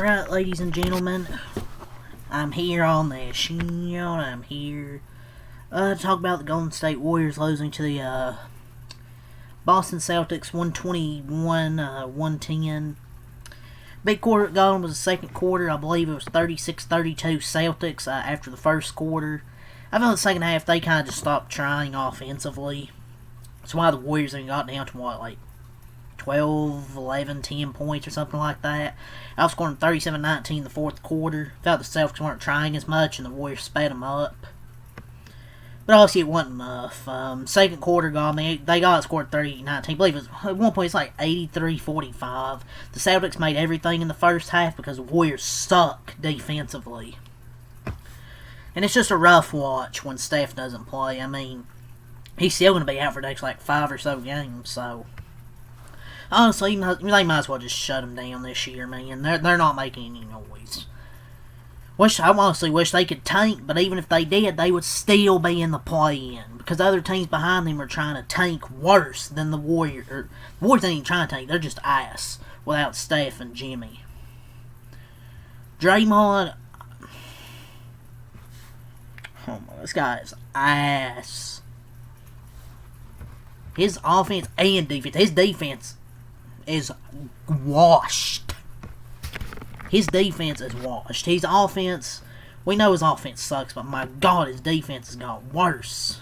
Alright, ladies and gentlemen, I'm here on the show, I'm here to talk about the Golden State Warriors losing to the Boston Celtics 121-110. Big quarter gone was the second quarter. I believe it was 36-32 Celtics after the first quarter. I feel the second half they kind of just stopped trying offensively. That's why the Warriors even got down to what, like 12, 11, 10 points or something like that. Outscoring 37-19 in the fourth quarter. Felt the Celtics weren't trying as much and the Warriors sped them up. But obviously it wasn't enough. Second quarter got me. They got scored 38-19. I believe it was, at one point it's like 83-45. The Celtics made everything in the first half because the Warriors suck defensively. And it's just a rough watch when Steph doesn't play. I mean, he's still going to be out for the next like 5 or so games, so honestly, they might as well just shut him down this year, man. They're not making any noise. I honestly wish they could tank, but even if they did, they would still be in the play-in. Because other teams behind them are trying to tank worse than the Warriors. The Warriors ain't even trying to tank, they're just ass without Steph and Jimmy. Draymond, oh my, this guy is ass. His offense and defense, his defense is washed. His defense is washed. His offense, we know his offense sucks, but my God, his defense has got worse.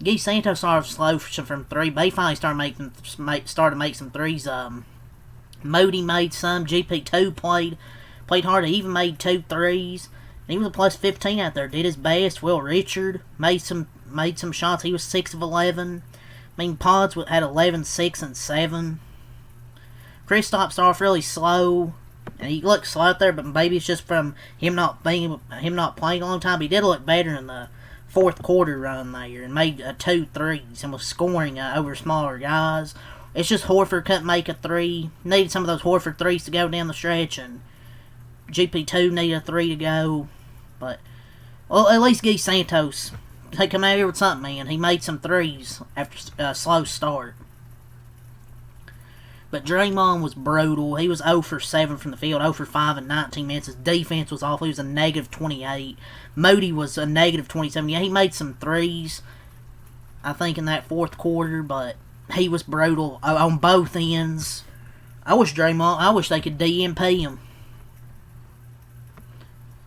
Guy Santos started slow from three, but he finally started to make some threes. Modi made some. GP2 played hard. He even made 2 threes. He was a plus 15 out there. Did his best. Will Richard made some shots. He was 6 of 11. I mean, Pods had 11, 6, and 7. Kristaps started off really slow, and he looked slow out there, but maybe it's just from him not playing a long time. But he did look better in the fourth quarter run there, and made 2 threes, and was scoring over smaller guys. It's just Horford couldn't make a 3. Needed some of those Horford 3s to go down the stretch, and GP2 needed a 3 to go. But, well, at least Guy Santos, he come out here with something, man. He made some 3s after a slow start. But Draymond was brutal. He was 0 for 7 from the field, 0 for 5 in 19 minutes. His defense was awful. He was a negative 28. Modi was a negative 27. Yeah, he made some 3s, I think, in that fourth quarter, but he was brutal on both ends. I wish they could DMP him.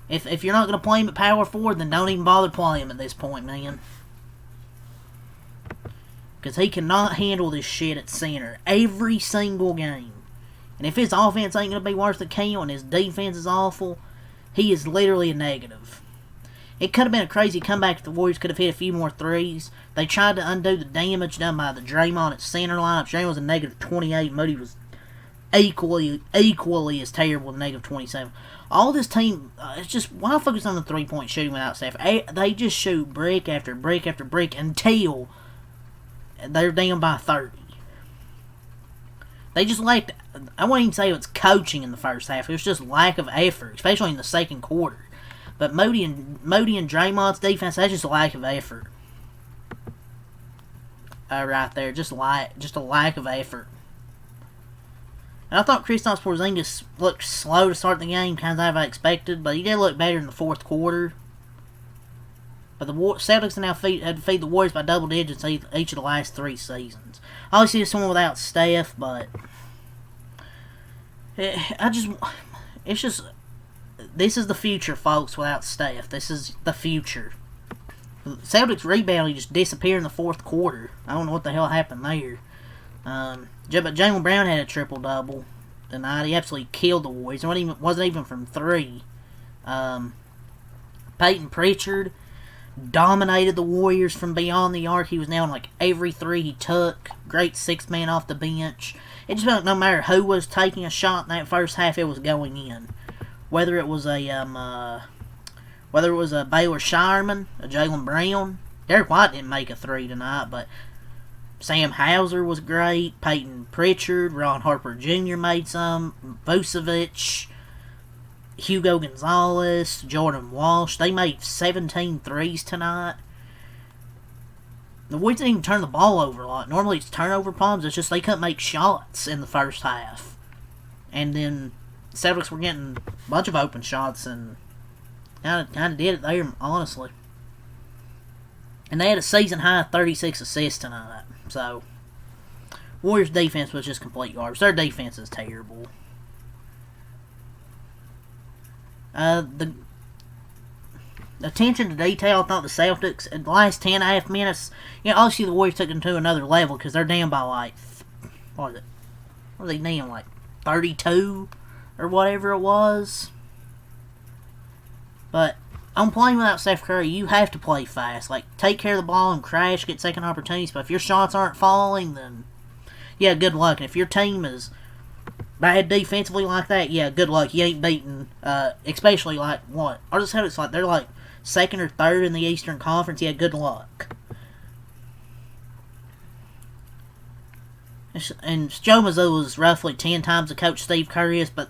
If you're not going to play him at power forward, then don't even bother playing him at this point, man. Because he cannot handle this shit at center every single game. And if his offense ain't going to be worth the count and his defense is awful, he is literally a negative. It could have been a crazy comeback if the Warriors could have hit a few more 3s. They tried to undo the damage done by the Draymond at center lineup. Draymond was a negative 28. Modi was equally as terrible as negative 27. All this team, it's just, why focus on the 3-point shooting without Steph? They just shoot brick after brick after brick until they're down by 30. They just lacked, I wouldn't even say it was coaching in the first half. It was just lack of effort, especially in the second quarter. But Modi and Draymond's defense, that's just a lack of effort. Right there, just a lack of effort. And I thought Kristaps Porzingis looked slow to start the game, kind of as I expected, but he did look better in the fourth quarter. But the Celtics now had to feed the Warriors by double digits each of the last 3 seasons. Obviously, it's one without Steph, but this is the future, folks. Without Steph, this is the future. The Celtics rebounding just disappeared in the fourth quarter. I don't know what the hell happened there. But Jaylen Brown had a triple-double tonight. He absolutely killed the Warriors. It wasn't even from 3. Peyton Pritchard dominated the Warriors from beyond the arc. He was now in like every 3 he took. Great 6th man off the bench. It just felt like no matter who was taking a shot in that first half, it was going in. Whether it was a Baylor Shireman, a Jaylen Brown. Derek White didn't make a 3 tonight, but Sam Hauser was great. Peyton Pritchard, Ron Harper Jr. made some. Vucevic, Hugo Gonzalez, Jordan Walsh. They made 17 threes tonight. The Warriors didn't even turn the ball over a lot. Normally it's turnover problems. It's just they couldn't make shots in the first half. And then the Celtics were getting a bunch of open shots and kind of did it there, honestly. And they had a season-high 36 assists tonight. So, Warriors' defense was just complete garbage. Their defense is terrible. The attention to detail, I thought the Celtics, in the last 10.5 minutes, obviously the Warriors took them to another level because they're down by like, what are they down, like 32 or whatever it was. But on playing without Steph Curry, you have to play fast. Like, take care of the ball and crash, get second opportunities. But if your shots aren't falling, then, yeah, good luck. And if your team is bad defensively like that, yeah, good luck. You ain't beating, especially like, what? Or just have it's like, they're like second or third in the Eastern Conference. Yeah, good luck. And Joe Mazzulla is roughly 10 times the coach Steve Kerr is, but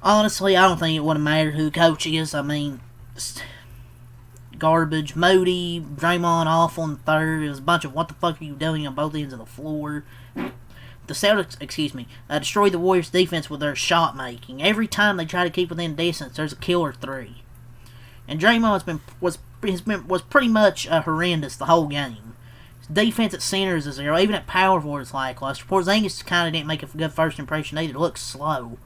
honestly, I don't think it would have mattered who the coach is. I mean, garbage. Moody, Draymond awful in third. It was a bunch of what the fuck are you doing on both ends of the floor. The Celtics, destroyed the Warriors' defense with their shot making. Every time they try to keep within distance, there's a killer three. And Draymond was pretty much horrendous the whole game. His defense at center is a zero. Even at power forward, it's lackluster. Porzingis kind of didn't make a good first impression either. It looked slow.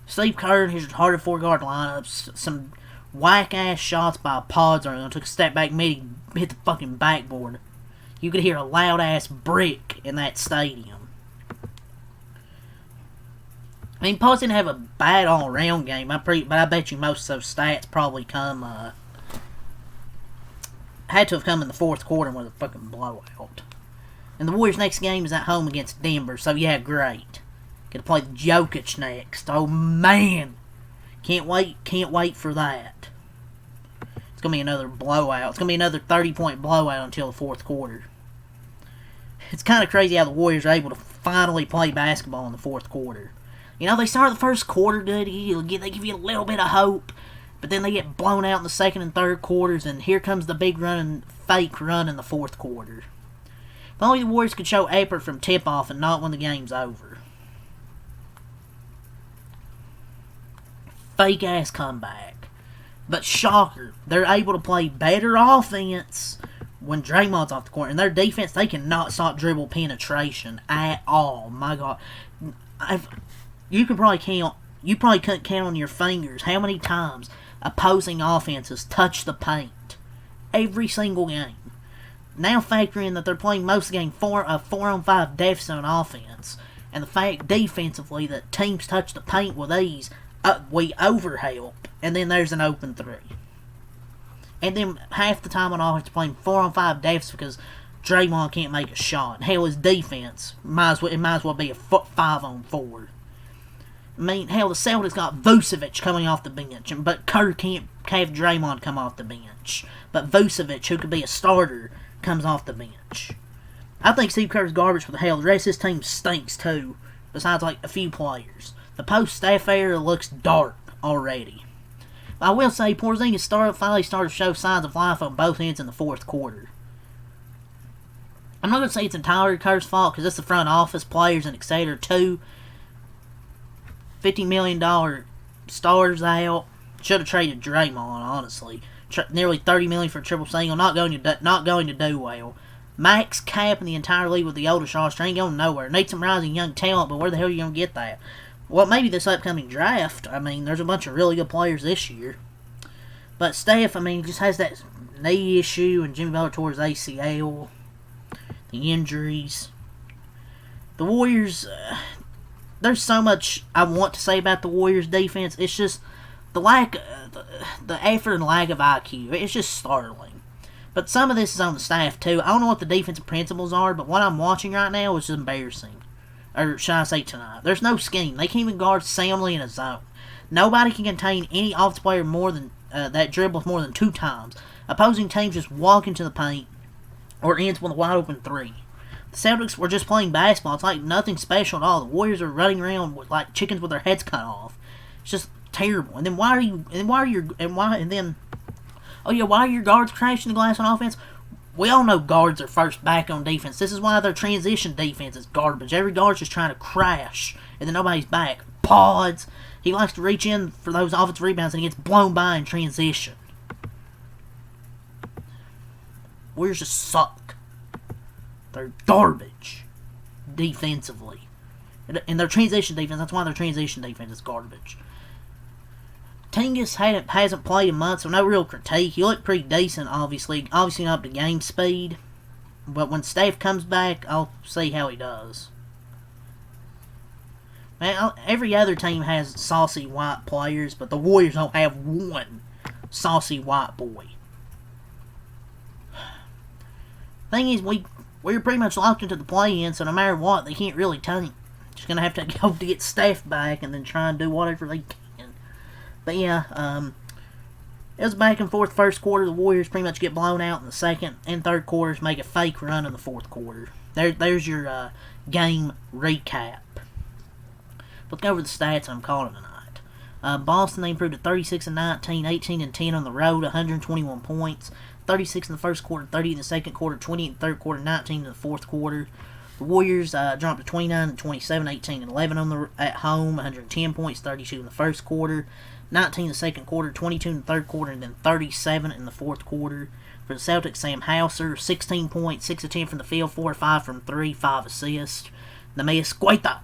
Steve Kerr and his hard 4-guard lineups, some whack-ass shots by Pods and took a step back mid, hit the fucking backboard. You could hear a loud-ass brick in that stadium. I mean, Pods didn't have a bad all-around game, but I bet you most of those stats probably had to have come in the fourth quarter with a fucking blowout. And the Warriors' next game is at home against Denver, so yeah, great. Gonna play Jokic next. Oh man, can't wait for that. It's gonna be another blowout. It's gonna be another 30-point blowout until the fourth quarter. It's kind of crazy how the Warriors are able to finally play basketball in the fourth quarter. They start the first quarter good. They give you a little bit of hope, but then they get blown out in the second and third quarters, and here comes the big fake run in the fourth quarter. If only the Warriors could show effort from tip-off and not when the game's over. Fake-ass comeback. But shocker, they're able to play better offense when Draymond's off the court. And their defense, they cannot stop dribble penetration at all. My God. You probably couldn't count on your fingers how many times opposing offenses touch the paint. Every single game. Now factor in that they're playing most of the game 4-on-5 deficit on offense. And the fact defensively that teams touch the paint with ease, we overhelp, and then there's an open three. And then half the time on offense playing 4-on-5 deficit because Draymond can't make a shot. Hell, his defense might as well be a 5-on-4. I mean, hell, the Celtics got Vucevic coming off the bench, but Kerr can't have Draymond come off the bench. But Vucevic, who could be a starter, comes off the bench. I think Steve Kerr's garbage, but the hell, the rest of his team stinks too, besides like a few players. The post-staff area looks dark already. I will say, Porzingis finally started to show signs of life on both ends in the fourth quarter. I'm not going to say it's entirely Kerr's fault, because it's the front office, players, and etc. too. $50 million stars out. Should have traded Draymond, honestly. Nearly $30 million for a triple single. Not going to do well. Max cap in the entire league with the oldest roster ain't going nowhere. Need some rising young talent, but where the hell are you going to get that? Well, maybe this upcoming draft. I mean, there's a bunch of really good players this year. But Steph, I mean, just has that knee issue, and Jimmy Butler tore his ACL. The injuries. The Warriors, there's so much I want to say about the Warriors' defense. It's just the the effort and lack of IQ. It's just startling. But some of this is on the staff, too. I don't know what the defensive principles are, but what I'm watching right now is embarrassing. Or should I say tonight? There's no scheme. They can't even guard Sam Lee in a zone. Nobody can contain any offensive player more than that dribbles more than 2 times. Opposing teams just walk into the paint or ends with a wide open 3. The Celtics were just playing basketball. It's like nothing special at all. The Warriors are running around like chickens with their heads cut off. It's just terrible. And then why are your guards crashing the glass on offense? we all know guards are first back on defense. This is why their transition defense is garbage. Every guard's just trying to crash, and then nobody's back. Pods. He likes to reach in for those offensive rebounds, and he gets blown by in transition. Warriors just suck. They're garbage defensively. And their transition defense, that's why their transition defense is garbage. Tingus hasn't played in months, so no real critique. He looked pretty decent, obviously. Obviously not up to game speed. But when Steph comes back, I'll see how he does. Man, every other team has saucy white players, but the Warriors don't have one saucy white boy. Thing is, we're pretty much locked into the play-in, so no matter what, they can't really tank. Just gonna have to go to get Steph back and then try and do whatever they can. But yeah, it was back and forth first quarter. The Warriors pretty much get blown out in the second and third quarters, make a fake run in the fourth quarter. There's your game recap. Let's go over the stats I'm calling tonight. Boston, they improved to 36-19, 18-10 on the road, 121 points. 36 in the first quarter, 30 in the second quarter, 20 in the third quarter, 19 in the fourth quarter. The Warriors dropped to 29-27, 18-11 at home, 110 points, 32 in the first quarter, 19 in the second quarter, 22 in the third quarter, and then 37 in the fourth quarter. For the Celtics, Sam Hauser, 16 points, 6 of 10 from the field, 4 of 5 from 3, 5 assists. Neemias Queta,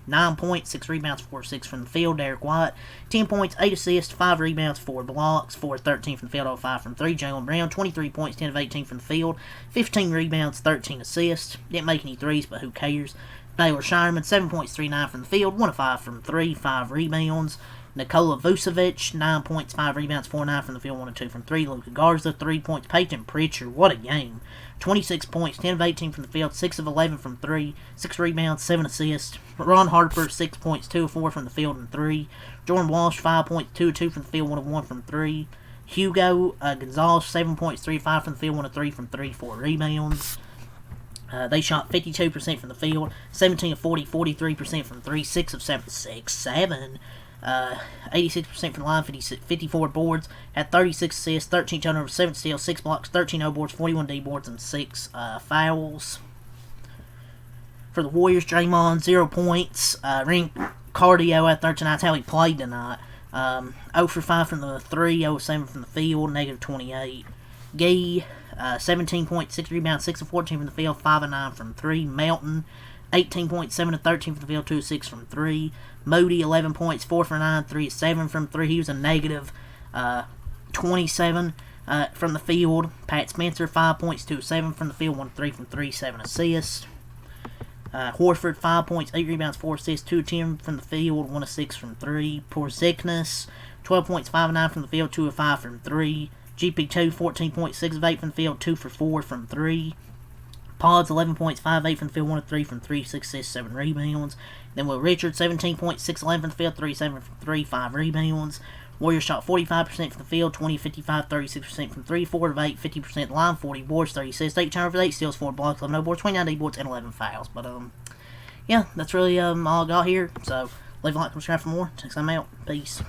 9 points, 6 rebounds, 4 of 6 from the field. Derek White, 10 points, 8 assists, 5 rebounds, 4 blocks, 4 of 13 from the field, 0 of 5 from 3. Jaylen Brown, 23 points, 10 of 18 from the field, 15 rebounds, 13 assists. Didn't make any threes, but who cares? Baylor Shireman, 7 points, 3 9 from the field, 1 of 5 from 3, 5 rebounds. Nikola Vucevic, 9 points, 5 rebounds, 4 9 from the field, 1 of 2 from 3. Luka Garza, 3 points. Peyton Pritchard, what a game. 26 points, 10 of 18 from the field, 6 of 11 from 3, 6 rebounds, 7 assists. Ron Harper, 6 points, 2 of 4 from the field and 3. Jordan Walsh, 5 points, 2 of 2 from the field, 1 of 1 from 3. Hugo Gonzalez, 7 points, 3 of 5 from the field, 1 of 3 from 3, 4 rebounds. They shot 52% from the field, 17 of 40, 43% from 3, 6 of 7, 86% from the line, 54 boards, had 36 assists, 13 turnovers, 7 steals, 6 blocks, 13 O-boards, 41 D-boards, and 6 fouls. For the Warriors, Draymond, 0 points, ring cardio out there tonight. That's how he played tonight. 0 for 5 from the 3, 0 of 7 from the field, negative 28. Gee, 17 points, 6 rebounds, 6 of 14 from the field, 5 of 9 from 3. Melton, 18 points, 7 of 13 from the field, 2 of 6 from 3. Moody, 11 points, 4 for 9, 3 of 7 from 3. He was a negative 27 from the field. Pat Spencer, 5 points, 2 of 7 from the field, 1 of 3 from 3, 7 assists. Horford, 5 points, 8 rebounds, 4 assists, 2 of 10 from the field, 1 of 6 from 3. Porzingis, 12 points, 5 of 9 from the field, 2 of 5 from 3. GP2, 14 points, 6 of 8 from the field, 2 for 4 from 3. Pods, 11 points, 5 8 from the field, 1 of 3 from 3, 6 assists, 7 rebounds. Then Will Richards, 17 points, 6 11 from the field, 3 7 from 3, 5 rebounds. Warriors shot 45% from the field, 20 55, 36% from 3, 4 of 8, 50% line, 40 boards, 30 assists, 8 turnovers, 8 steals, 4 blocks, 11 no boards, 29 D-boards, and 11 fouls. But, yeah, that's really all I got here. So, leave a like, subscribe for more. Check some out. Peace.